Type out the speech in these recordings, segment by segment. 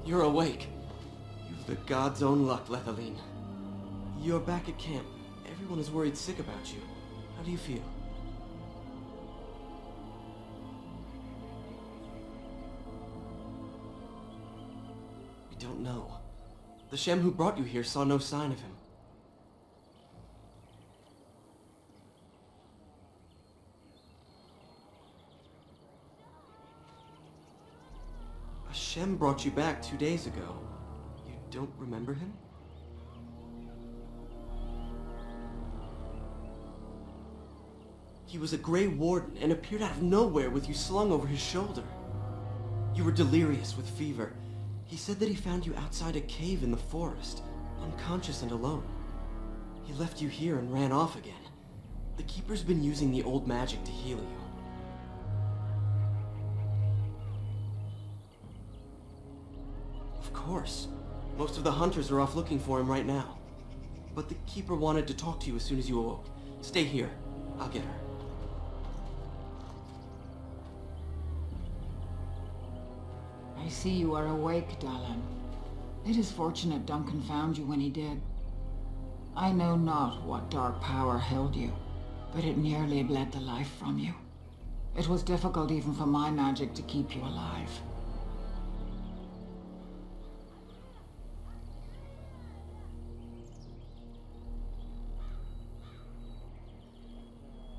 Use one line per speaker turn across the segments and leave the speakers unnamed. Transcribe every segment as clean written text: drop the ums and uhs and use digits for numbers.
You're awake. You've the god's own luck, Lethaline. You're back at camp. Everyone is worried sick about you. How do you feel? We don't know. The Shem who brought you here saw no sign of him. A Shem brought you back 2 days ago. You don't remember him? He was a Grey Warden and appeared out of nowhere with you slung over his shoulder. You were delirious with fever. He said that he found you outside a cave in the forest, unconscious and alone. He left you here and ran off again. The Keeper's been using the old magic to heal you. Of course. Most of the hunters are off looking for him right now. But the Keeper wanted to talk to you as soon as you awoke. Stay here. I'll get her.
I see you are awake, Dallin. It is fortunate Duncan found you when he did. I know not what dark power held you, but it nearly bled the life from you. It was difficult even for my magic to keep you alive.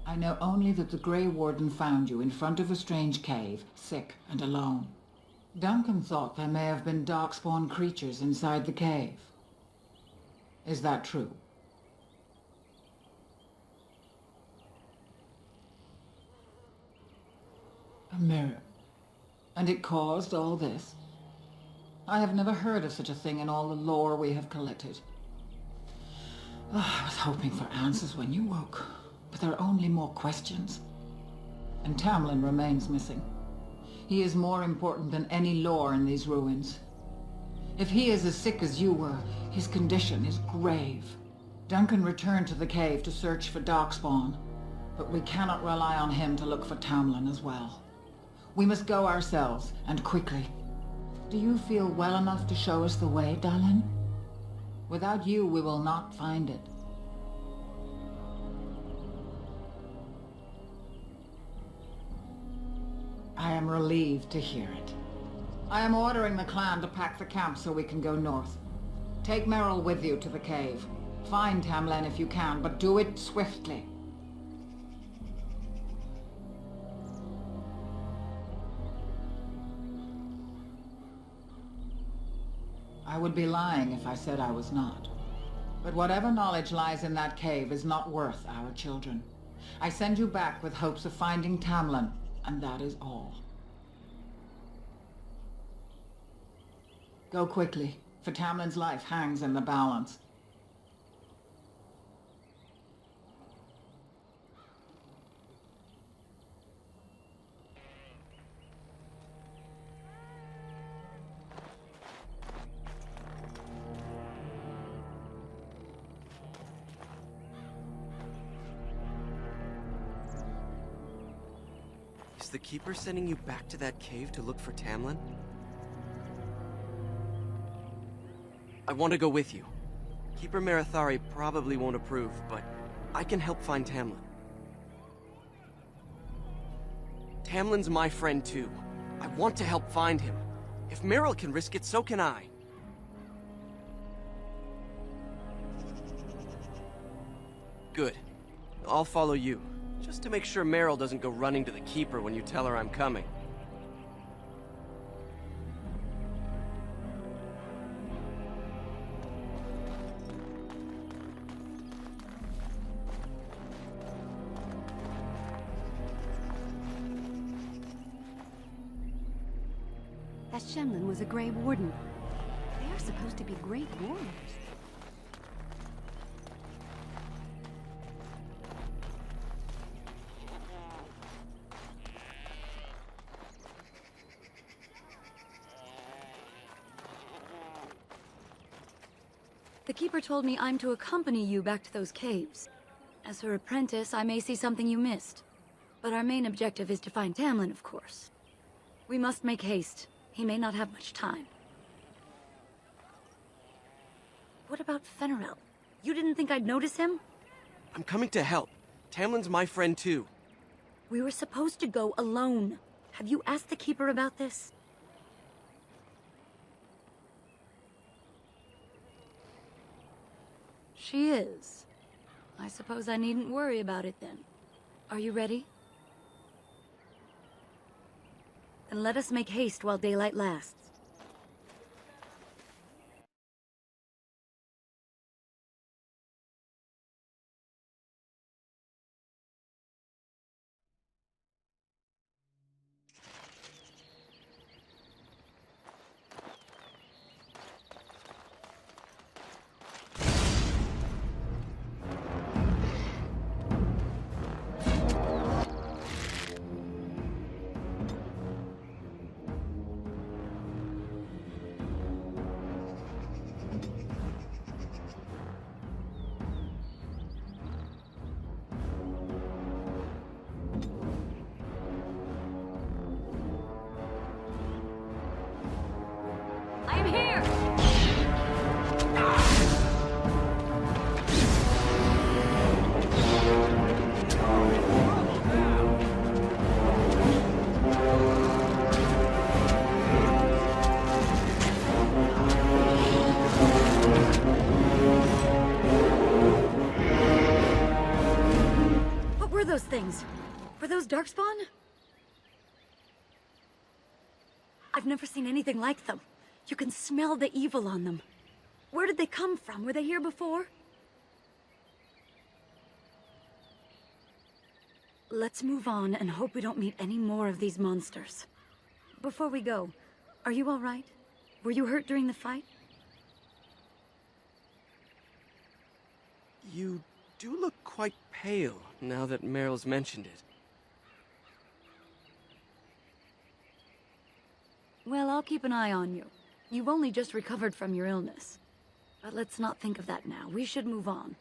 I know only that the Grey Warden found you in front of a strange cave, sick and alone. Duncan thought there may have been darkspawn creatures inside the cave. Is that true? A mirror. And it caused all this? I have never heard of such a thing in all the lore we have collected. I was hoping for answers when you woke, but there are only more questions. And Tamlin remains missing. He is more important than any lore in these ruins. If he is as sick as you were, his condition is grave. Duncan returned to the cave to search for Darkspawn, but we cannot rely on him to look for Tamlin as well. We must go ourselves, and quickly. Do you feel well enough to show us the way, Dallin? Without you, we will not find it. I am relieved to hear it. I am ordering the clan to pack the camp so we can go north. Take Merrill with you to the cave. Find Tamlin if you can, but do it swiftly. I would be lying if I said I was not. But whatever knowledge lies in that cave is not worth our children. I send you back with hopes of finding Tamlin. And that is all. Go quickly, for Tamlin's life hangs in the balance.
Is the Keeper sending you back to that cave to look for Tamlin? I want to go with you. Keeper Marathari probably won't approve, but I can help find Tamlin. Tamlin's my friend too. I want to help find him. If Meryl can risk it, so can I. Good. I'll follow you. Just to make sure Meryl doesn't go running to the Keeper when you tell her I'm coming.
That Shemlin was a Grey Warden. They are supposed to be great warriors. The Keeper told me I'm to accompany you back to those caves. As her apprentice, I may see something you missed. But our main objective is to find Tamlin, of course. We must make haste. He may not have much time. What about Fenrirel? You didn't think I'd notice him?
I'm coming to help. Tamlin's my friend too.
We were supposed to go alone. Have you asked the Keeper about this? She is. I suppose I needn't worry about it then. Are you ready? Then let us make haste while daylight lasts. I am here! What were those things? Were those Darkspawn? I've never seen anything like them. You can smell the evil on them. Where did they come from? Were they here before? Let's move on and hope we don't meet any more of these monsters. Before we go, are you all right? Were you hurt during the fight?
You do look quite pale now that Meryl's mentioned it.
Well, I'll keep an eye on you. You've only just recovered from your illness. But let's not think of that now. We should move on.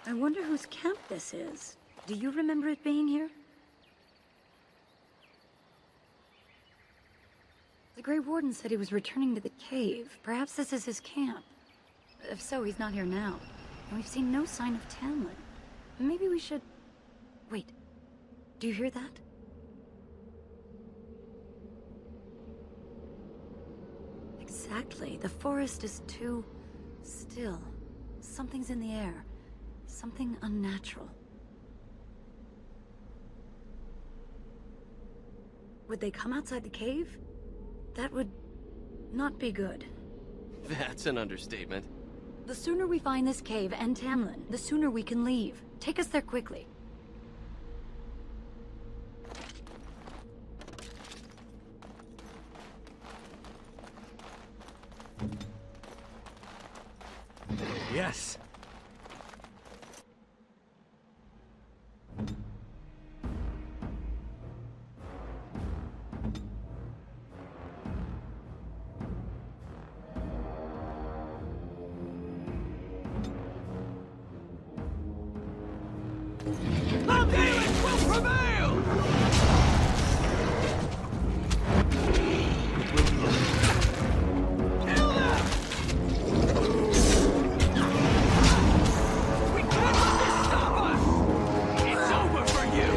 I wonder whose camp this is. Do you remember it being here? The Grey Warden said he was returning to the cave. Perhaps this is his camp. If so, he's not here now. And we've seen no sign of Tamlin. Maybe we should... Wait. Do you hear that? Exactly. The forest is too... still. Something's in the air. Something unnatural. Would they come outside the cave? That would not be good.
That's an understatement.
The sooner we find this cave and Tamlin, the sooner we can leave. Take us there quickly.
Yes.
Valkyries will prevail! Kill them! We can't let this stop us! It's over for you!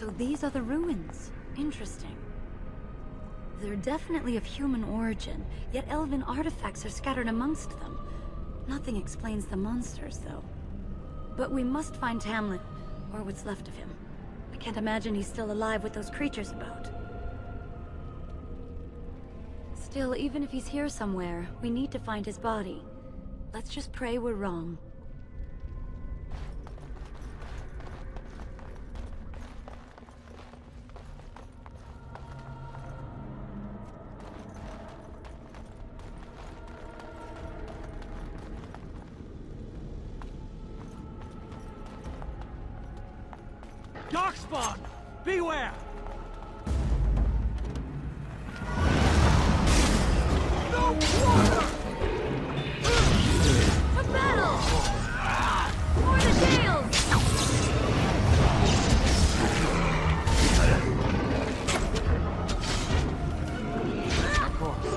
So these are the ruins. Interesting. They're definitely of human origin, yet elven artifacts are scattered amongst them. Nothing explains the monsters, though. But we must find Tamlin, or what's left of him. I can't imagine he's still alive with those creatures about. Still, even if he's here somewhere, we need to find his body. Let's just pray we're wrong.
Darkspawn! Beware! No water!
For battle! For the tails!
Of course.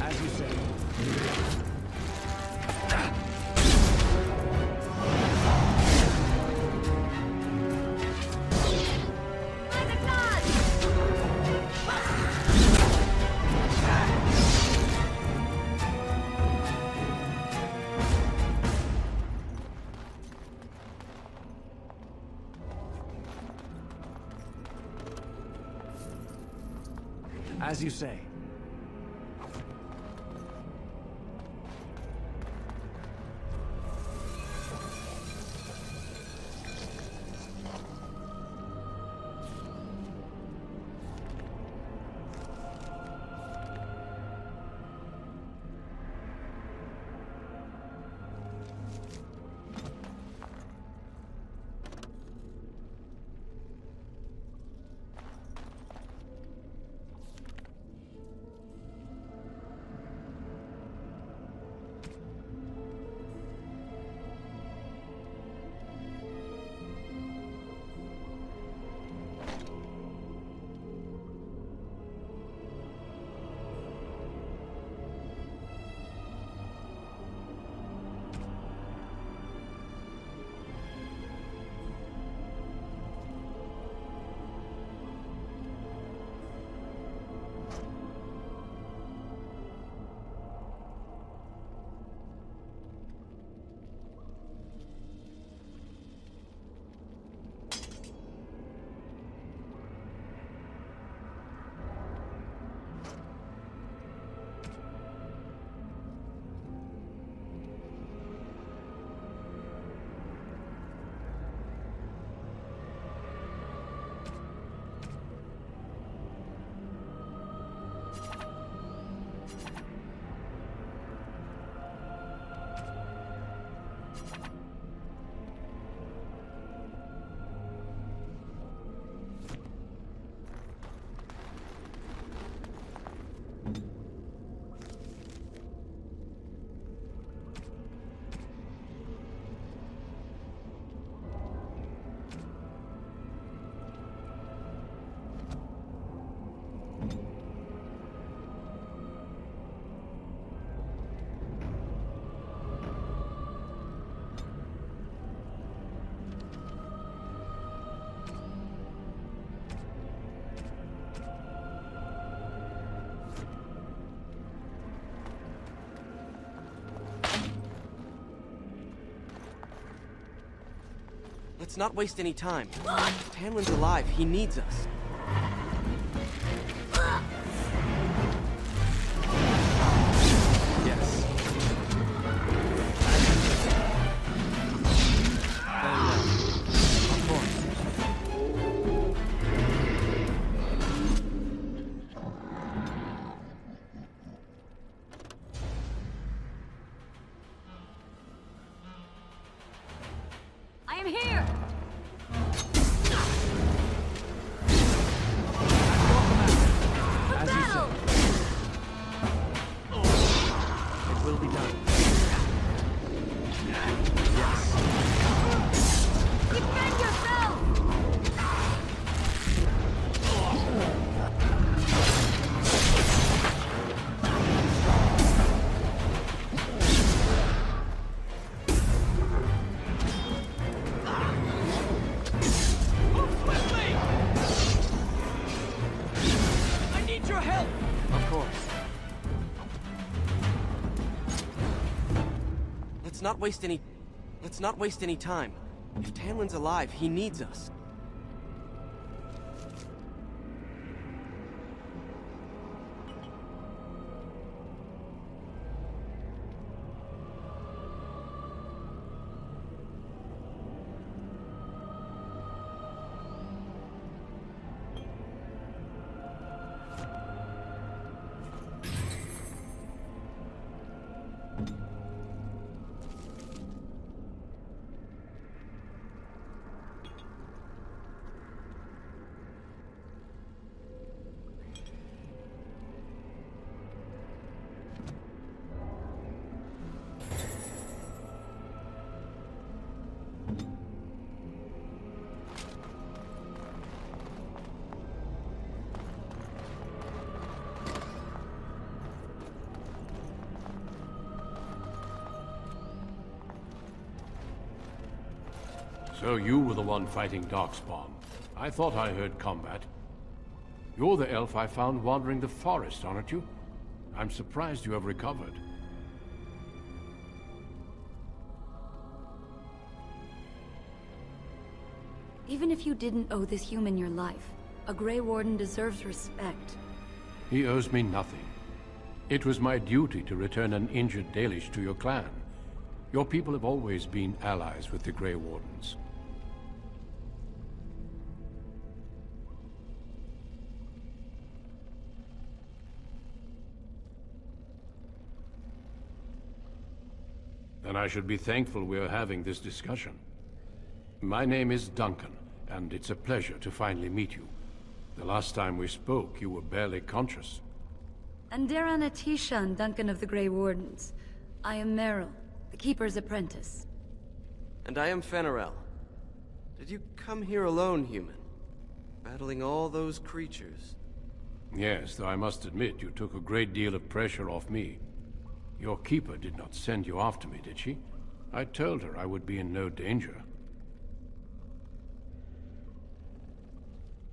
As you say.
By the gods!
As you say.
Let's not waste any time. If Tamlin's alive, he needs us. Yes.
Of course.
I am here!
Let's not waste any time. If Tamlin's alive, he needs us.
So you were the one fighting Darkspawn. I thought I heard combat. You're the elf I found wandering the forest, aren't you? I'm surprised you have recovered.
Even if you didn't owe this human your life, a Grey Warden deserves respect.
He owes me nothing. It was my duty to return an injured Dalish to your clan. Your people have always been allies with the Grey Wardens. Then I should be thankful we are having this discussion. My name is Duncan, and it's a pleasure to finally meet you. The last time we spoke, you were barely conscious.
Andera Natishan, Duncan of the Grey Wardens. I am Meryl, the Keeper's apprentice.
And I am Fenarel. Did you come here alone, human? Battling all those creatures?
Yes, though I must admit you took a great deal of pressure off me. Your Keeper did not send you after me, did she? I told her I would be in no danger.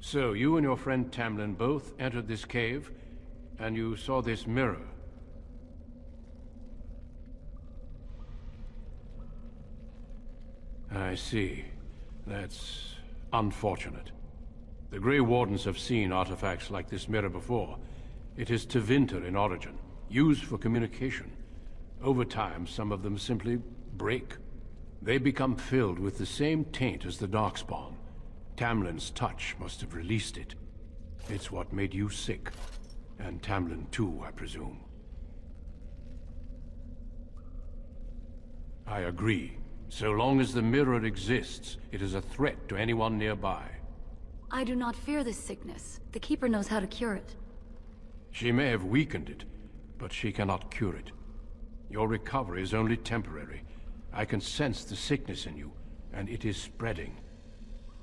So, you and your friend Tamlin both entered this cave, and you saw this mirror. I see. That's unfortunate. The Grey Wardens have seen artifacts like this mirror before. It is Tevinter in origin, used for communication. Over time, some of them simply break. They become filled with the same taint as the Darkspawn. Tamlin's touch must have released it. It's what made you sick. And Tamlin too, I presume. I agree. So long as the mirror exists, it is a threat to anyone nearby.
I do not fear this sickness. The Keeper knows how to cure it.
She may have weakened it, but she cannot cure it. Your recovery is only temporary. I can sense the sickness in you, and it is spreading.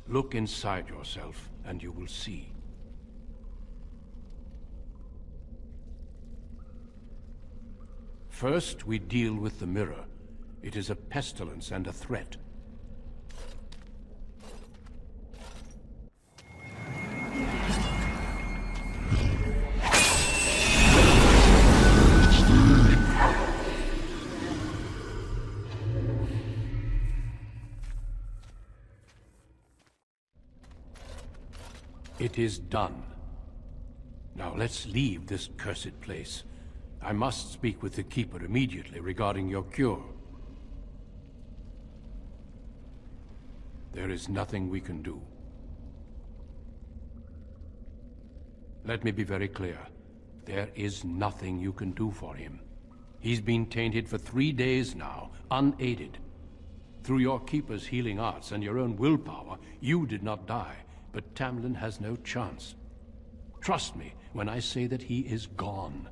Look inside yourself, and you will see. First, we deal with the mirror. It is a pestilence and a threat. It is done. Now let's leave this cursed place. I must speak with the Keeper immediately regarding your cure. There is nothing we can do. Let me be very clear. There is nothing you can do for him. He's been tainted for 3 days now, unaided. Through your Keeper's healing arts and your own willpower, you did not die, but Tamlin has no chance. Trust me when I say that he is gone.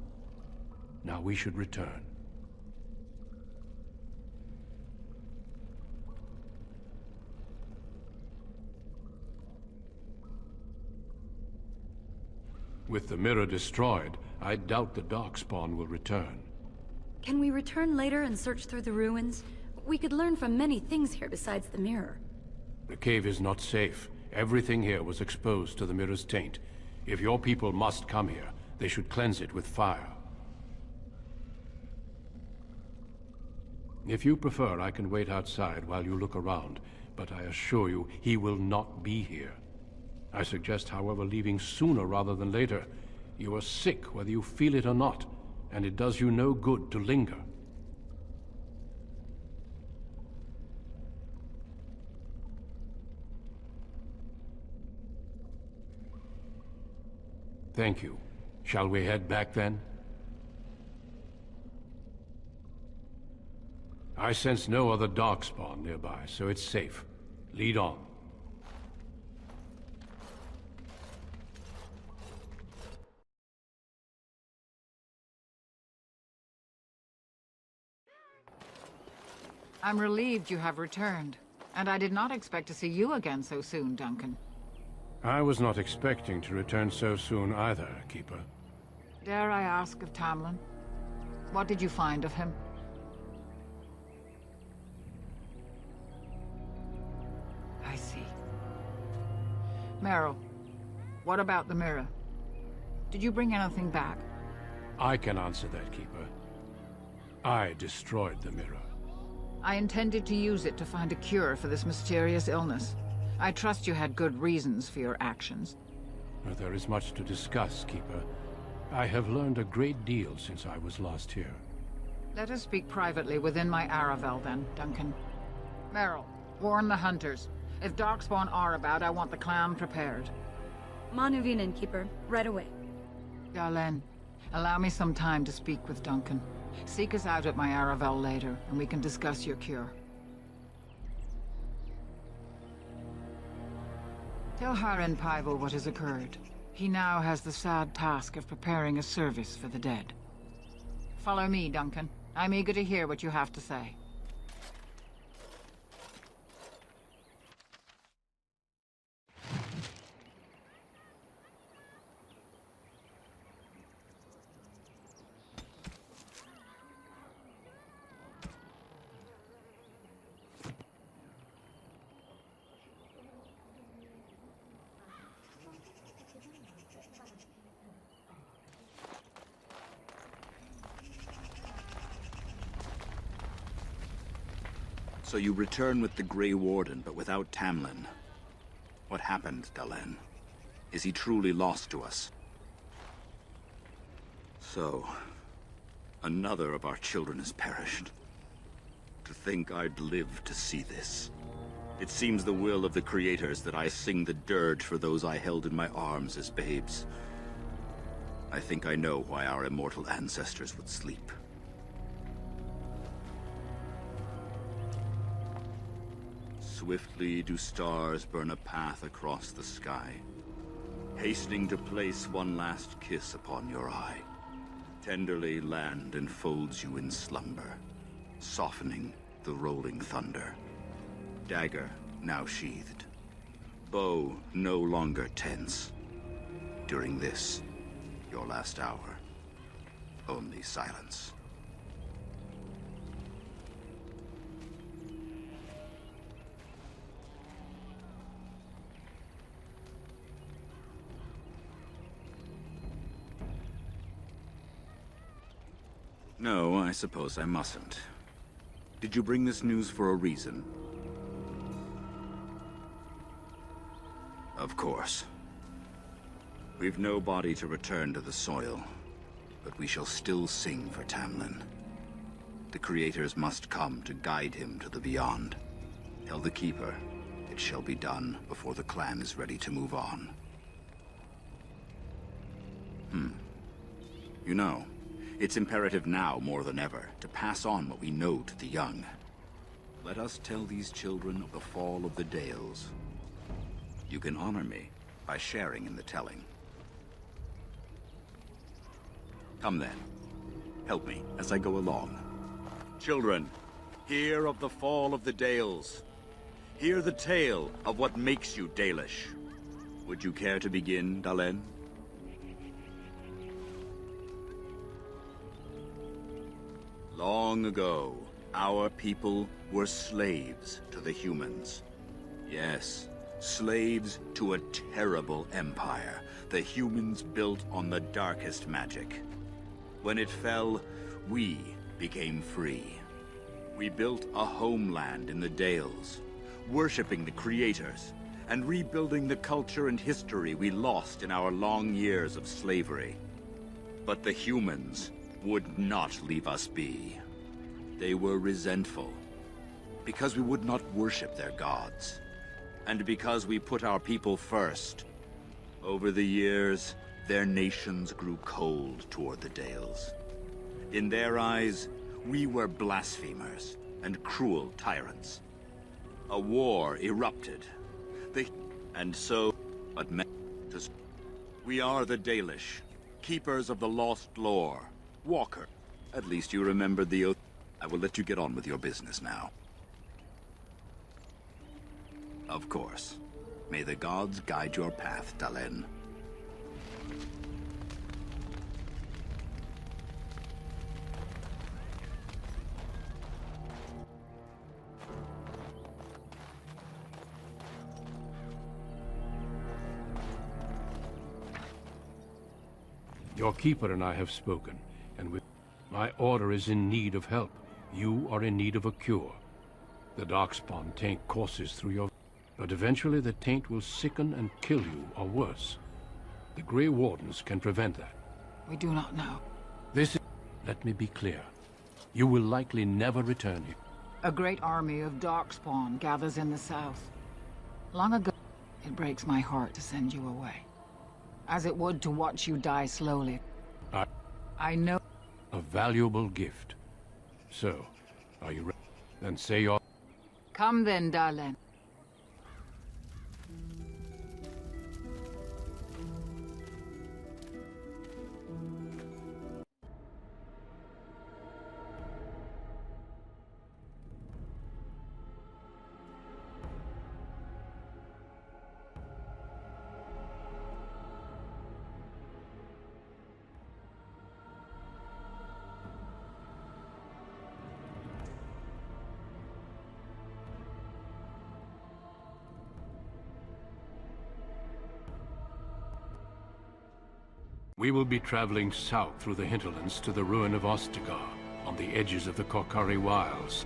Now we should return. With the mirror destroyed, I doubt the Darkspawn will return.
Can we return later and search through the ruins? We could learn from many things here besides the mirror.
The cave is not safe. Everything here was exposed to the mirror's taint. If your people must come here, they should cleanse it with fire. If you prefer, I can wait outside while you look around, but I assure you, he will not be here. I suggest, however, leaving sooner rather than later. You are sick, whether you feel it or not, and it does you no good to linger. Thank you. Shall we head back then? I sense no other darkspawn nearby, so it's safe. Lead on.
I'm relieved you have returned, and I did not expect to see you again so soon, Duncan.
I was not expecting to return so soon either, Keeper.
Dare I ask of Tamlin? What did you find of him? I see. Meryl, what about the mirror? Did you bring anything back?
I can answer that, Keeper. I destroyed the mirror.
I intended to use it to find a cure for this mysterious illness. I trust you had good reasons for your actions.
There is much to discuss, Keeper. I have learned a great deal since I was last here.
Let us speak privately within my Aravel, then, Duncan. Meryl, warn the hunters. If Darkspawn are about, I want the clan prepared.
Manuvinen, Keeper. Right away.
Darlene, allow me some time to speak with Duncan. Seek us out at my Aravel later, and we can discuss your cure. Tell Harin Pyvel what has occurred. He now has the sad task of preparing a service for the dead. Follow me, Duncan. I'm eager to hear what you have to say.
So you return with the Grey Warden, but without Tamlin. What happened, Dalen? Is he truly lost to us? So, another of our children has perished. To think I'd live to see this. It seems the will of the creators that I sing the dirge for those I held in my arms as babes. I think I know why our immortal ancestors would sleep. Swiftly do stars burn a path across the sky, hastening to place one last kiss upon your eye. Tenderly land enfolds you in slumber, softening the rolling thunder. Dagger now sheathed, bow no longer tense. During this, your last hour, only silence. No, I suppose I mustn't. Did you bring this news for a reason? Of course. We've no body to return to the soil, but we shall still sing for Tamlin. The creators must come to guide him to the beyond. Tell the Keeper, it shall be done before the clan is ready to move on. You know, it's imperative now more than ever to pass on what we know to the young. Let us tell these children of the fall of the Dales. You can honor me by sharing in the telling. Come then, help me as I go along. Children, hear of the fall of the Dales. Hear the tale of what makes you Dalish. Would you care to begin, Dalen? Long ago, our people were slaves to the humans. Yes, slaves to a terrible empire the humans built on the darkest magic. When it fell, we became free. We built a homeland in the Dales, worshipping the creators, and rebuilding the culture and history we lost in our long years of slavery. But the humans would not leave us be. They were resentful, because we would not worship their gods, and because we put our people first. Over the years, their nations grew cold toward the Dales. In their eyes, we were blasphemers and cruel tyrants. A war erupted. We are the Dalish, keepers of the lost lore. Walker, at least you remembered the oath. I will let you get on with your business now. Of course. May the gods guide your path, Dalen.
Your keeper and I have spoken, and my order is in need of help. You are in need of a cure. The Darkspawn taint courses through your... But eventually the taint will sicken and kill you, or worse. The Grey Wardens can prevent that.
We do not know.
This is... Let me be clear. You will likely never return here.
A great army of Darkspawn gathers in the south. Long ago, it breaks my heart to send you away. As it would to watch you die slowly. I know...
A valuable gift. So, are you ready? Then say your...
Come then, Dalen.
We will be traveling south through the hinterlands to the ruin of Ostagar, on the edges of the Korkari Wilds.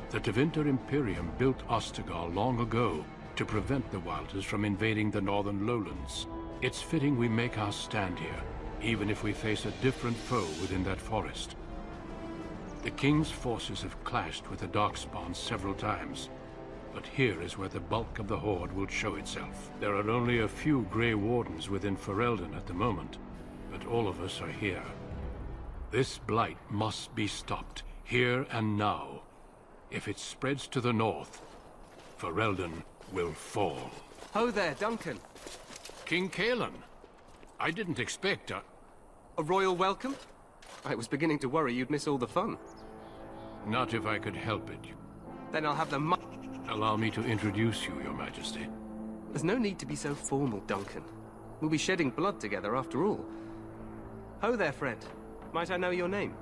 The Tevinter Imperium built Ostagar long ago to prevent the Wilders from invading the northern lowlands. It's fitting we make our stand here, even if we face a different foe within that forest. The King's forces have clashed with the Darkspawn several times, but here is where the bulk of the Horde will show itself. There are only a few Grey Wardens within Ferelden at the moment, but all of us are here. This blight must be stopped, here and now. If it spreads to the north, Ferelden will fall.
Ho there, Duncan.
King Kalen, I didn't expect
a royal welcome? I was beginning to worry you'd miss all the fun.
Not if I could help it.
Then I'll have the
Allow me to introduce you, Your Majesty.
There's no need to be so formal, Duncan. We'll be shedding blood together after all. Ho there, friend. Might I know your name?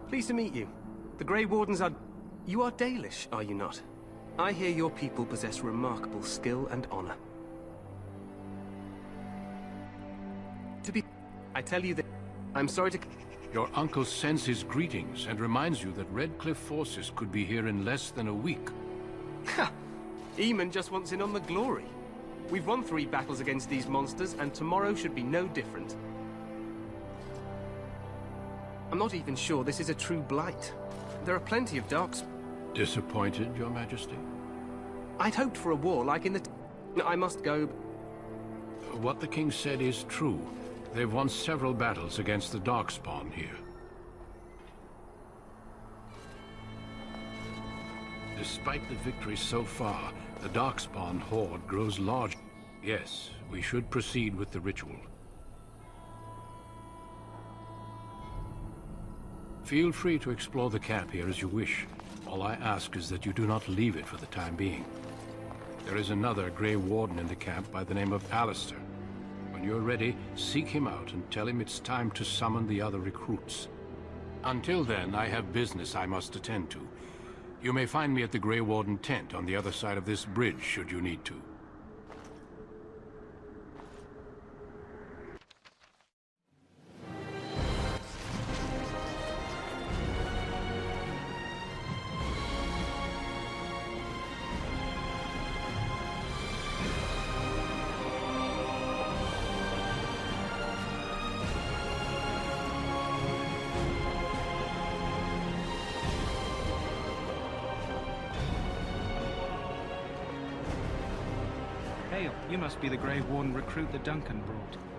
Pleased to meet you. The Grey Wardens are... You are Dalish, are you not? I hear your people possess remarkable skill and honor. I tell you that... I'm sorry to...
Your uncle sends his greetings and reminds you that Redcliffe forces could be here in less than a week.
Ha! Eamon just wants in on the glory. We've won 3 battles against these monsters, and tomorrow should be no different. I'm not even sure this is a true blight. There are plenty of darks.
Disappointed, Your Majesty?
I'd hoped for a war like in the... I must go.
What the king said is true. They've won several battles against the Darkspawn here. Despite the victory so far, the Darkspawn horde grows large. Yes, we should proceed with the ritual. Feel free to explore the camp here as you wish. All I ask is that you do not leave it for the time being. There is another Grey Warden in the camp by the name of Alistair. When you're ready, seek him out and tell him it's time to summon the other recruits. Until then, I have business I must attend to. You may find me at the Grey Warden tent on the other side of this bridge, should you need to.
hail. You must be the Grey Warden recruit that Duncan brought.